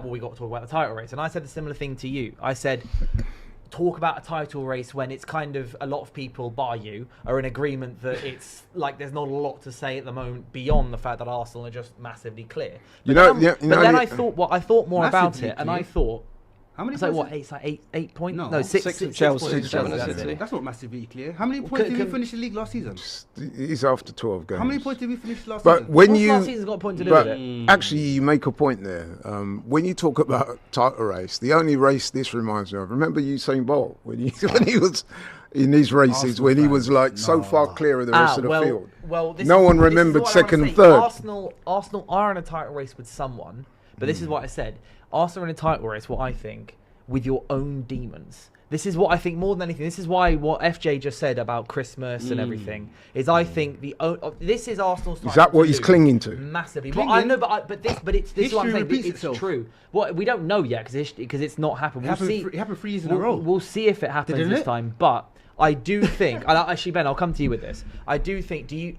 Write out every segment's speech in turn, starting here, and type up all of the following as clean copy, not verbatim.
well, we got to talk about the title race. And I said a similar thing to you. I said, talk about a title race when it's kind of a lot of people, bar you, are in agreement that it's like there's not a lot to say at the moment beyond the fact that Arsenal are just massively clear. But then I thought more about it, and I thought, how many it's points? Like what? It's like eight points. No, six of Chelsea. Chelsea, 7 of City. That's not massively clear. How many points did we finish the league last season? He's after 12 games. How many points did we finish last But season? when last season's got a point to do with it. Actually, you make a point there. When you talk about title race, the only race this reminds me of, remember Usain Bolt when he was in these races, Arsenal when he fans. was like so far clear of the rest of the field. Well, No one remembered second and third. Arsenal are in a title race with someone, but this is what I said. Arsenal are in a title race, what I think, with your own demons. This is what I think more than anything. This is why what FJ just said about Christmas and everything is I think this is Arsenal's time. Is that what he's clinging to? Massively. But I know, but this is what I'm saying. repeats It's itself. true. Well, we don't know yet because it's not happened. It happened 3 years in a row. We'll see if it happens Didn't this it? time. But I do think, and actually, Ben, I'll come to you with this. I do think, the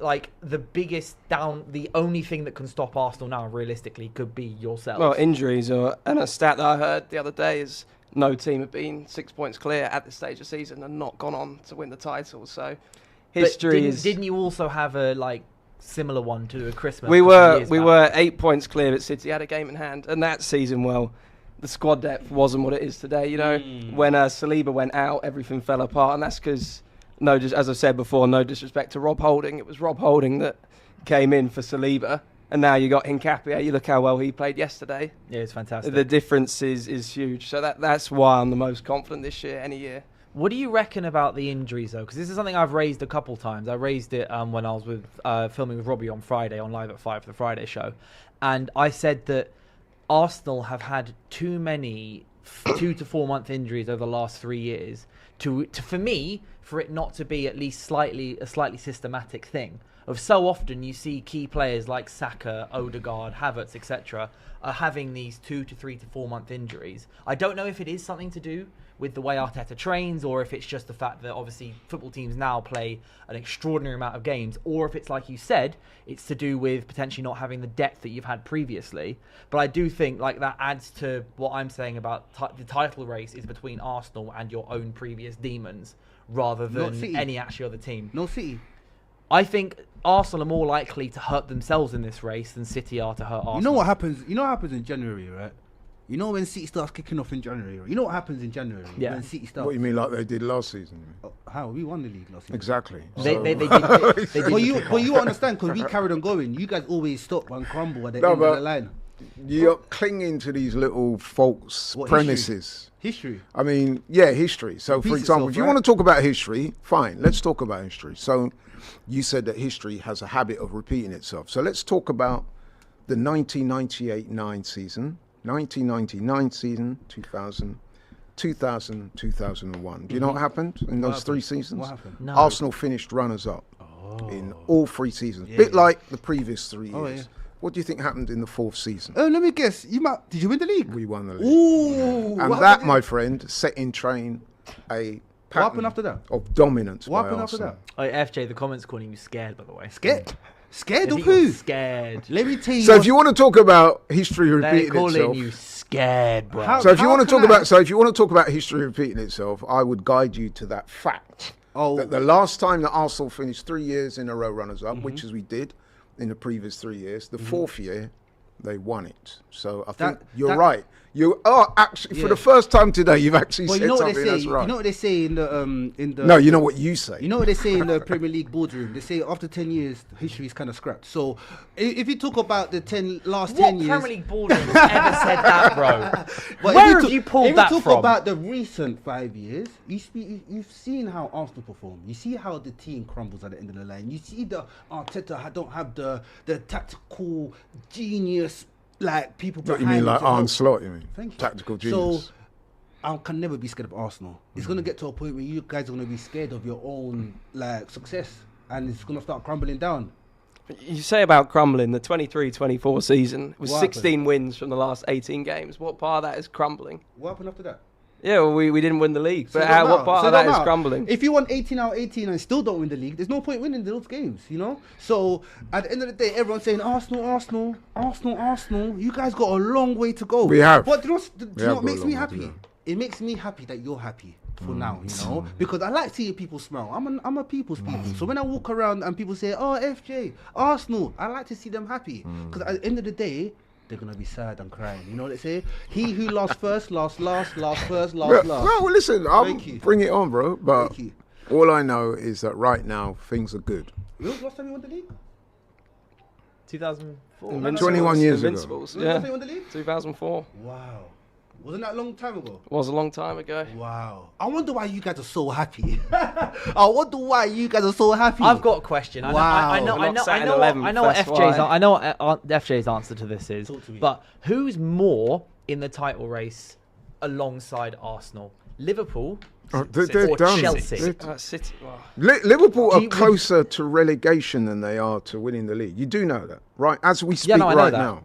only thing that can stop Arsenal now, realistically, could be yourselves. Well, injuries, and a stat that I heard the other day is no team have been 6 points clear at this stage of the season and not gone on to win the title. So history is. Didn't you also have a similar one to a Christmas? We were 8 points clear, but City had a game in hand, and that season, well, the squad depth wasn't what it is today. You know, when Saliba went out, everything fell apart, and that's because, as I said before, no disrespect to Rob Holding, it was Rob Holding that came in for Saliba, and now you got Hincapié. You look how well he played yesterday. Yeah, it's fantastic. The difference is huge. So that's why I'm the most confident this year, any year. What do you reckon about the injuries, though? Because this is something I've raised a couple times. I raised it when I was filming with Robbie on Friday, on Live at 5 for the Friday show. And I said that Arsenal have had too many 2 to 4 month injuries over the last 3 years for it not to be at least a slightly systematic thing. Of so often you see key players like Saka, Odegaard, Havertz, etc. are having these 2 to 3 to 4 month injuries. I don't know if it is something to do with the way Arteta trains, or if it's just the fact that obviously football teams now play an extraordinary amount of games, or if it's like you said, it's to do with potentially not having the depth that you've had previously. But I do think that adds to what I'm saying about the title race is between Arsenal and your own previous demons, rather than any actual other team. No City. I think Arsenal are more likely to hurt themselves in this race than City are to hurt Arsenal. You know what happens? You know what happens in January, right? You know when City starts kicking off in January. You know what happens in January when City starts. What you mean, like they did last season? How we won the league last season? Exactly. They did. But you understand, because we carried on going. You guys always stop and crumble at the end of the line. You're clinging to these little false premises. History. I mean, yeah, history. So, for example, if you want to talk about history, fine, let's talk about history. So, you said that history has a habit of repeating itself. So, let's talk about the 1998-9 season, 1999 season, 2000, 2001. Do you know what happened in those 3 seasons? What happened? No. Arsenal finished runners-up in all 3 seasons. Bit like the previous 3 years. Oh, yeah. What do you think happened in the 4th season? Let me guess. Did you win the league? We won the league. Ooh. And that, my friend, set in train a pattern happened after that? of dominance What by happened Arsenal. after that? FJ, the comments calling you scared, by the way. Scared? Scared I of think you're who? Scared. Let me tell you. So if you want to talk about history They're repeating calling itself, you scared, bro. so if you want to can talk about history repeating itself, I would guide you to that fact that the last time that Arsenal finished 3 years in a row runners-up, which as we did in the previous 3 years, the 4th year they won it. So I think you're right. You are actually, for the first time today, you've actually said something that's right. You know what they say in the No, you know what you say. You know what they say in the Premier League boardroom? They say after 10 years, history is kind of scrapped. So if you talk about the last 10 years... What Premier League boardroom has ever said that, bro? But Where have you pulled that from? If you talk about the recent 5 years, you've seen how Arsenal perform. You see how the team crumbles at the end of the line. You see the Arteta don't have the tactical genius like people What behind you mean, like to help. Arne Slot, you mean? Thank you. Tactical genius. So I can never be scared of Arsenal. It's going to get to a point where you guys are going to be scared of your own success, and it's going to start crumbling down. You say about crumbling, the 23-24 season was What 16 happened? wins from the last 18 games. What part of that is crumbling? What happened after that? Yeah, well, we didn't win the league. So But it don't what matter. part So of it don't that is matter. crumbling? If you won 18 out of 18 and still don't win the league, there's no point winning those games, you know? So at the end of the day, everyone's saying Arsenal, Arsenal, Arsenal, Arsenal. You guys got a long way to go. We have. But do you know, We have what got makes a me long way to happy? go. It makes me happy that you're happy for now, you know? Because I like seeing people smile. I'm a people's people. So when I walk around and people say, oh, FJ, Arsenal, I like to see them happy. Because at the end of the day, they're going to be sad and crying. You know what they say? He who lost first, lost last, lost first, lost last. Well, listen, I'll Thank you. bring it on, bro. But Thank you. all I know is that right now things are good. When was the last time you won the league? 2004. Invincibles. 21 years ago. Invincibles, When was the last time yeah. you won the league? 2004. Wow. Wasn't that a long time ago? Was a long time ago. Wow. I wonder why you guys are so happy. I wonder why you guys are so happy. I've got a question. Wow. I know We're not sat in what 11th, that's why. I know what FJ's answer to this is. Talk to me. But who's more in the title race alongside Arsenal? Liverpool They're or done. Chelsea? City. Well, Liverpool Do are you- closer to relegation than they are to winning the league. You do know that, right? As we speak Yeah, no, I know right that. now.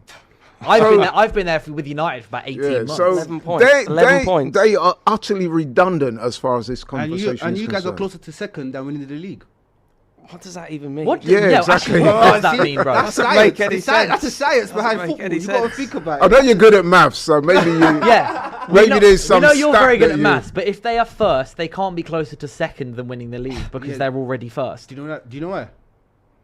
I've been there with United for about 18 Yeah, months. so 11 points. They, 11 they, points. they are utterly redundant as far as this and conversation you is guys are concerned. closer to second than winning the league. what does that even mean? What? Yeah, exactly. Actually, what does that mean, bro? That's Doesn't science. make any It's science. sense. That's the science behind Doesn't make football. any You got to sense. think about I it. know you're good at maths, so maybe you. Yeah. Maybe there's some We know you're stat very good that at you- maths, but if they are first, they can't be closer to second than winning the league because Yeah. they're already first. Do you know that? Do you know why?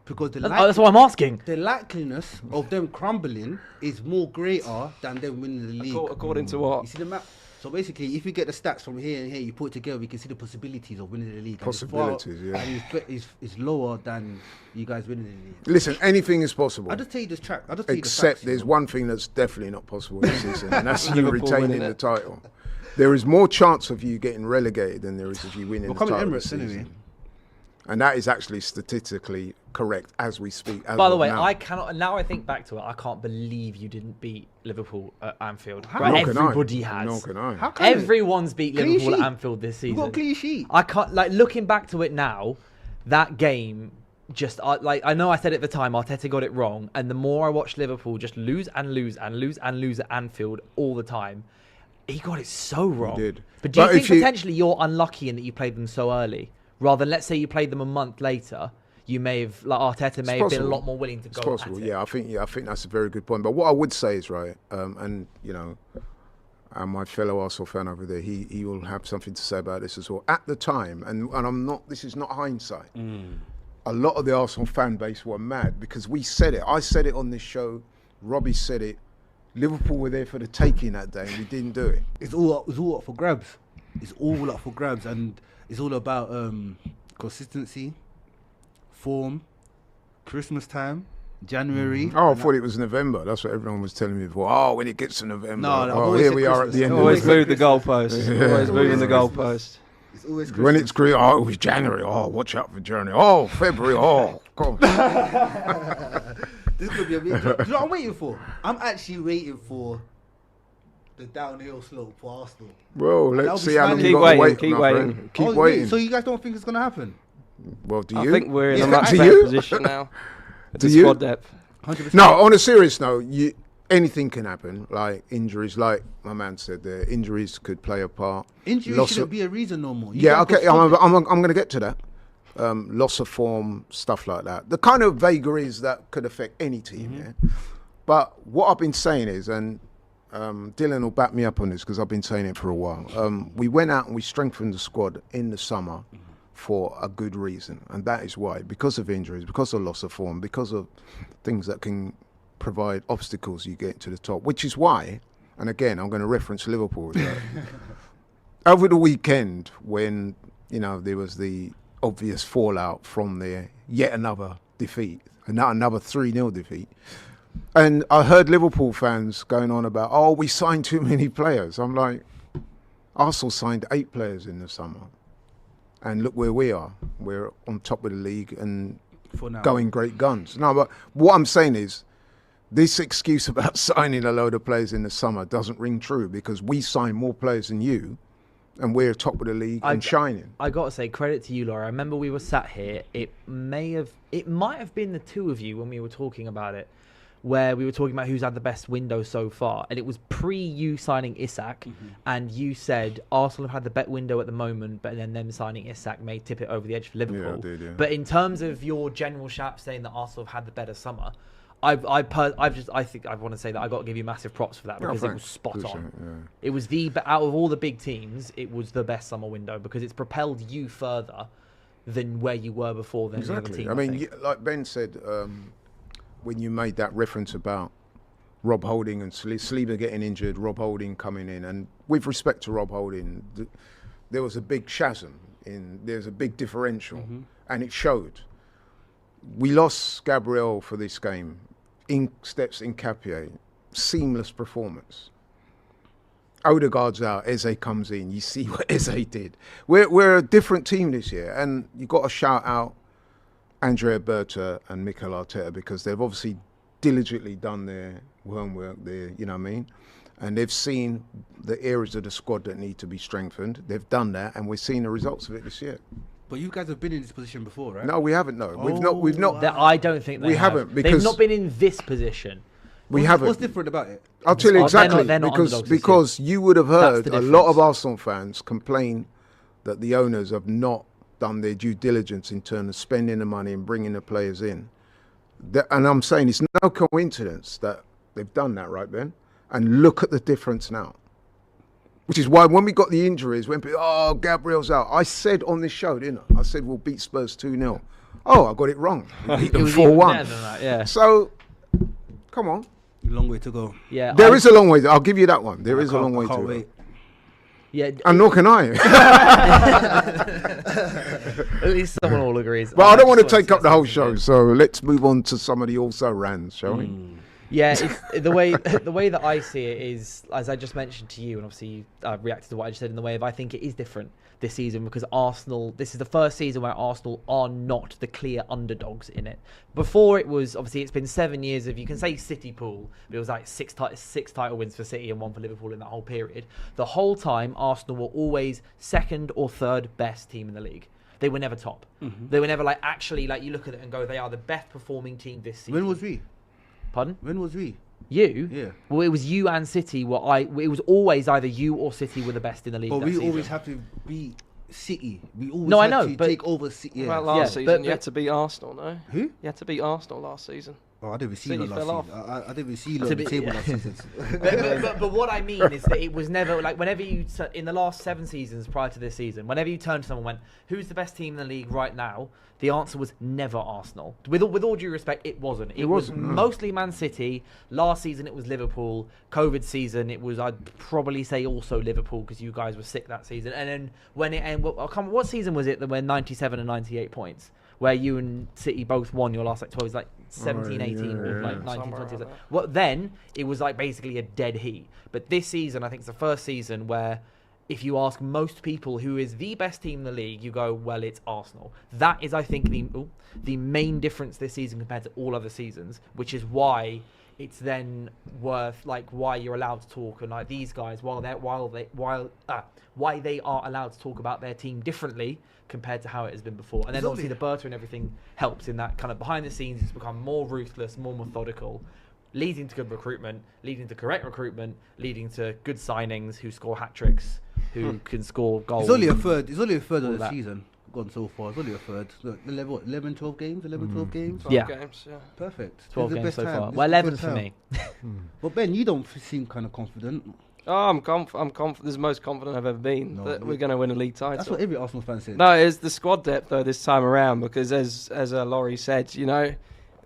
Because That's what I'm asking. the likeliness of them crumbling is more greater than them winning the league. According to You what? see the map? So basically, if you get the stats from here and here, you put it together, we can see the possibilities of winning the league. And it's far- Possibilities, yeah. And it's lower than you guys winning the league. Listen, anything is possible. I'll just tell you this track. I'll just tell you the Except facts, there's you know. one thing that's definitely not possible this season, and that's you Liverpool retaining winning the it. title. There is more chance of you getting relegated than there is of you winning We're the coming title Emirates this season. anyway. And that is actually statistically correct as we speak. As By the of way, now. I cannot. Now I think back to it, I can't believe you didn't beat Liverpool at Anfield. How? Right? Nor can I. Everybody has. Nor can I. How can it? Everyone's beat Clean Liverpool sheet. at Anfield this You got a season. clean sheet. I can't looking back to it now. That game just I know I said at the time Arteta got it wrong, and the more I watch Liverpool just lose and lose and lose and lose at Anfield all the time, he got it so wrong. did. But do you But think if you- potentially you're unlucky in that you played them so early, rather than let's say you played them a month later? You may have, like Arteta, may have been a lot more willing to It's go possible, at it. yeah. I think that's a very good point. But what I would say is right, and you know, and my fellow Arsenal fan over there, he will have something to say about this as well. At the time, and I'm not. This is not hindsight. A lot of the Arsenal fan base were mad because we said it. I said it on this show. Robbie said it. Liverpool were there for the taking that day, and we didn't do it. It's all up for grabs. It's all up for grabs, and it's all about consistency, form, Christmas time, January. Oh, I thought it was November. That's what everyone was telling me before. Oh, when it gets to November. No, I've oh, always here said we are at Christmas. the end of Always the move the goalpost. Always moving the goalpost. It's always When Christmas. it's green, oh, it's January. Oh, watch out for January. Oh, February. Oh, God. This could be a big. Do you know what I'm waiting for? I'm actually waiting for the downhill slope for Arsenal. Well, That'll let's be see how long smiling. you Keep got to waiting, wait. keep my waiting. friend. Keep Oh, waiting. So you guys don't think it's gonna happen? Well, do I you? think we're in Yeah. a much Do better you? position now. Do The you? squad depth. 100%. No, on a serious note, anything can happen. Like injuries, like my man said there, injuries could play a part. Injury Loss shouldn't of- be a reason no more. You Yeah, guys got okay. stop I'm it. going to get to that. Loss of form, stuff like that. The kind of vagaries that could affect any team. Mm-hmm. Yeah. But what I've been saying is, and Dylan will back me up on this because I've been saying it for a while. We went out and we strengthened the squad in the summer for a good reason, and that is why, because of injuries, because of loss of form, because of things that can provide obstacles you get to the top. Which is why, and again, I'm going to reference Liverpool. Over the weekend, when there was the obvious fallout from their yet another defeat, and not another 3-0 defeat. And I heard Liverpool fans going on about, oh, we signed too many players. I'm like, Arsenal signed 8 players in the summer. And look where we are. We're on top of the league and For now. going great guns. No, but what I'm saying is, this excuse about signing a load of players in the summer doesn't ring true because we signed more players than you and we're top of the league and shining. I gotta say, credit to you, Laura. I remember we were sat here. It might have been the two of you when we were talking about it, where we were talking about who's had the best window so far, and it was pre you signing Isak, and you said Arsenal have had the better window at the moment, but then them signing Isak may tip it over the edge for Liverpool. Yeah, I did, yeah. But in terms of your general shout saying that Arsenal have had the better summer, I think I want to say that I got to give you massive props for that because it was spot on. Yeah. It was out of all the big teams, it was the best summer window because it's propelled you further than where you were before. Than Exactly. the other team, Like Ben said, when you made that reference about Rob Holding and Saliba getting injured, Rob Holding coming in, and with respect to Rob Holding, there was a big chasm there's a big differential, and it showed. We lost Gabriel for this game. In steps Nketiah, seamless performance. Odegaard's out, Eze comes in. You see what Eze did. We're a different team this year, and you got to shout out Andrea Berta and Mikel Arteta because they've obviously diligently done their homework there, you know what I mean? And they've seen the areas of the squad that need to be strengthened. They've done that, and we're seeing the results of it this year. But you guys have been in this position before, right? No, we haven't. No, we've not. I don't think we haven't because they've not been in this position. We haven't. What's different about it? I'll tell you exactly they're not because you would have heard That's the a lot of difference. Arsenal fans complain that the owners have not done their due diligence in terms of spending the money and bringing the players in. And I'm saying it's no coincidence that they've done that, right, Ben? And look at the difference now. Which is why when we got the injuries, when people, Gabriel's out, I said on this show, didn't I? I said we'll beat Spurs 2-0. Oh, I got it wrong. We beat them 4-1. Yeah. So, come on. Long way to go. Yeah. There is a long way. I'll give you that one. There is a long way to can't go. wait. Yeah. And nor can I. At least someone all agrees. But I don't want to take up the whole show, so let's move on to some of the also-rans, shall we? Yeah, it's, the way that I see it is, as I just mentioned to you, and obviously you reacted to what I just said in the way of I think it is different this season because Arsenal, this is the first season where Arsenal are not the clear underdogs in it. Before it was, obviously it's been 7 years of, you can say City pool, but it was like six title wins for City and one for Liverpool in that whole period. The whole time Arsenal were always second or third best team in the league. They were never top. They were never actually you look at it and go, they are the best performing team this season. When was we? Pardon? When was we? You? Yeah. Well, it was you and City. It was always either you or City were the best in the league. But that we season. always have to beat City. We always No, I had know, to but- take over City. Well, Yeah. last Yeah, season but- you had to beat Arsenal, no? Who? You had to beat Arsenal last season. Oh, I didn't even see City you last fell season. I didn't even see you on To the be- table yeah. last season. but what I mean is that it was never whenever you in the last 7 seasons prior to this season, whenever you turned to someone and went, "Who's the best team in the league right now?" The answer was never Arsenal. With all due respect, it wasn't. It was mostly Man City. Last season it was Liverpool. COVID season it was, I'd probably say also Liverpool because you guys were sick that season. And then when it ended, what season was it that were 97 and 98 points? Where you and City both won your last 12, it was 17, 18, or 19, Somewhere 20. around that. Well, then it was basically a dead heat. But this season, I think it's the first season where if you ask most people who is the best team in the league, you go, well, it's Arsenal. That is, I think, the main difference this season compared to all other seasons, which is why it's then worth why you're allowed to talk and these guys why they are allowed to talk about their team differently compared to how it has been before. And then obviously the Berta and everything helps in that kind of behind the scenes. It's become more ruthless, more methodical, leading to good recruitment, leading to correct recruitment, leading to good signings who score hat tricks, who can score goals. It's only a third. It's only a third All of the that. season gone so far. It's only a third. Look, 11, 12 games. 11, 12 games. 12 Yeah. games, yeah. Perfect. 12 This is the games best so time. far. This Well, is the 11 best for time. me. But Ben, you don't seem kind of confident. Oh, I'm confident. This is the most confident I've ever been No, that we're going to win a league title. That's what every Arsenal fan said. No, it's the squad depth though this time around because as Laurie said,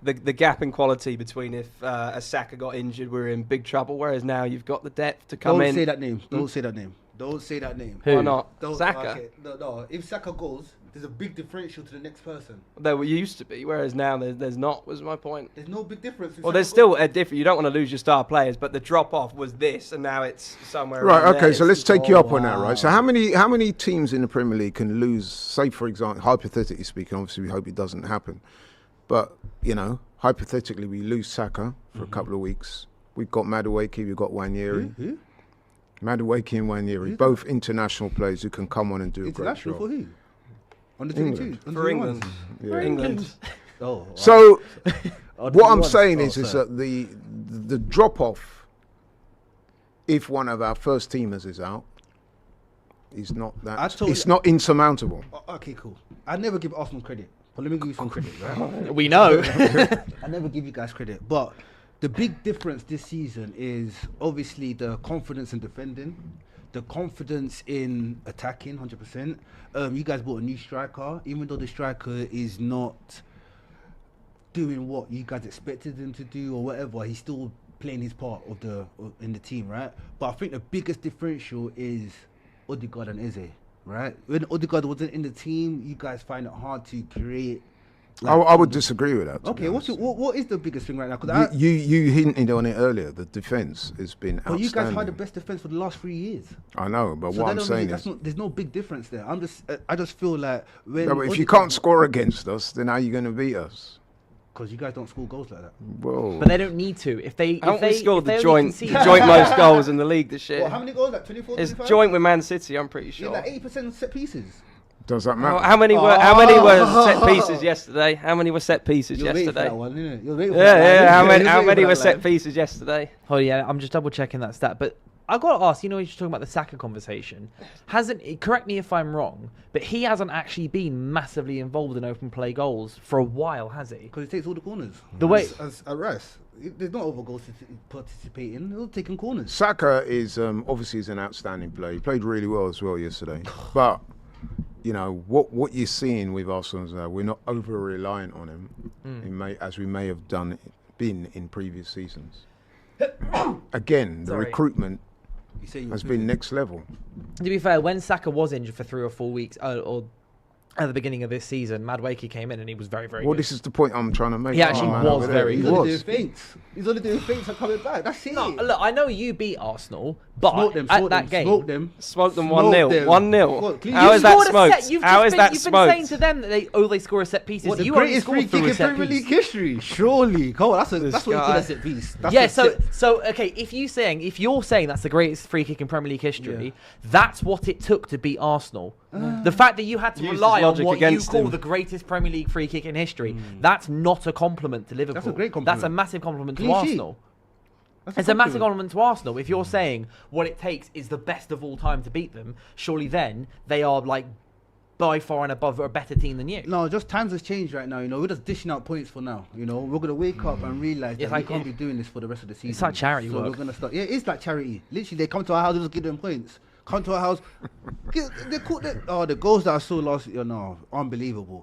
the gap in quality between if a Saka got injured, we're in big trouble. Whereas now you've got the depth to come Don't in. say that name. Don't say that name. Don't say that name. Who? Why not? Don't, Saka. Okay. No. If Saka goes, there's a big differential to the next person. There used to be, whereas now there's not. Was my point. There's no big difference. If Well, Saka there's goes- still a different. You don't want to lose your star players, but the drop off was this, and now it's somewhere. Right, around okay, there. so let's take you up on that, wow. right? So how many teams in the Premier League can lose, say for example, hypothetically speaking, obviously we hope it doesn't happen, but, hypothetically we lose Saka for a couple of weeks. We've got Madueke, we've got Wanyeri. Who? Madueke and Wanyeri, Who's both international players who can come on and do a great International job. for who? On the England. 22? For England. Yeah. England. Oh. So Oh, what I'm once. saying Oh, is sorry. that the drop off, if one of our first teamers is out, is not that. It's not insurmountable. Okay, cool. I never give Arsenal credit, but let me give you some credit, right? We know. I never give you guys credit, but the big difference this season is obviously the confidence in defending, the confidence in attacking, 100%. You guys bought a new striker, even though the striker is not doing what you guys expected him to do or whatever. He's still playing his part in the team, right? But I think the biggest differential is Odegaard and Eze, right? When Odegaard wasn't in the team, you guys find it hard to create. I would disagree with that. Okay, what is the biggest thing right now? Cause you hinted on it earlier. The defense has been outstanding. but you guys had the best defense for the last 3 years. I know, but So what that I'm don't saying mean is, there's no big difference there. I just feel like when no, but if you can't score against us, then how are you going to beat us? because you guys don't score goals like that. Whoa. But they don't need to. If they scored the only joint concede- most goals in the league this year. Well, how many goals? Like 24, It's 25? joint with Man City, I'm pretty Yeah, sure. like 80% set pieces. Does that Oh, matter? how many were set pieces yesterday? How many were set pieces You're waiting for yesterday? that one, innit? You're waiting for Yeah, that yeah. line. How You're many waiting for were that set line. pieces yesterday? Oh yeah, I'm just double checking that stat. But I got to ask, you know, you're talking about the Saka conversation. Correct me if I'm wrong, but he hasn't actually been massively involved in open play goals for a while, has he? Because he takes all the corners. The way- as Rice, there's no other goals to participate in. He'll taking corners. Saka is obviously is an outstanding player. He played really well as well yesterday. But you know what you're seeing with Arsenal now, we're not over reliant on him, as we may have been in previous seasons. Again, the Sorry. recruitment You say has been next level. To be fair, when Saka was injured for 3 or 4 weeks, or at the beginning of this season, Madueke came in and he was very, very Well, good. this is the point I'm trying to make. He actually Man was over there. very He He's good. only was. doing feints. He's only doing feints and coming back. That's it. No, look, I know you beat Arsenal, but Smoke them, at smoke that them, game, smoke them. Smoked them Smoke 1-0. them. 1-0. What, please? How You is that scored a smoked? set- you've How just is been- that You've been saying smoked? to them that they score a set pieces. What, the You only greatest scored free through kick a in set Premier piece. League history. Surely. Come on, that's what you call guy. a set piece. That's Yeah, a set- so okay, if you're saying that's the greatest free kick in Premier League history, that's what it took to beat Arsenal. The fact that you had to Used his rely on logic what you against call him. the greatest Premier League free kick in history, that's not a compliment to Liverpool. That's a great That's a compliment. massive compliment to Clean sheet. Arsenal. That's It's a massive compliment. compliment to Arsenal. If you're saying what it takes is the best of all time to beat them, surely then they are like by far and above a better team than you. No, just times has changed right now. You know, we're just dishing out points for now. You know, we're gonna wake up and realize It's that like- we can't be doing this for the rest of the season. like charity so work. we're gonna start. Yeah, it's like charity. Literally, they come to our house, we just give them points. Come to our house. The goals that I saw last year, no, unbelievable.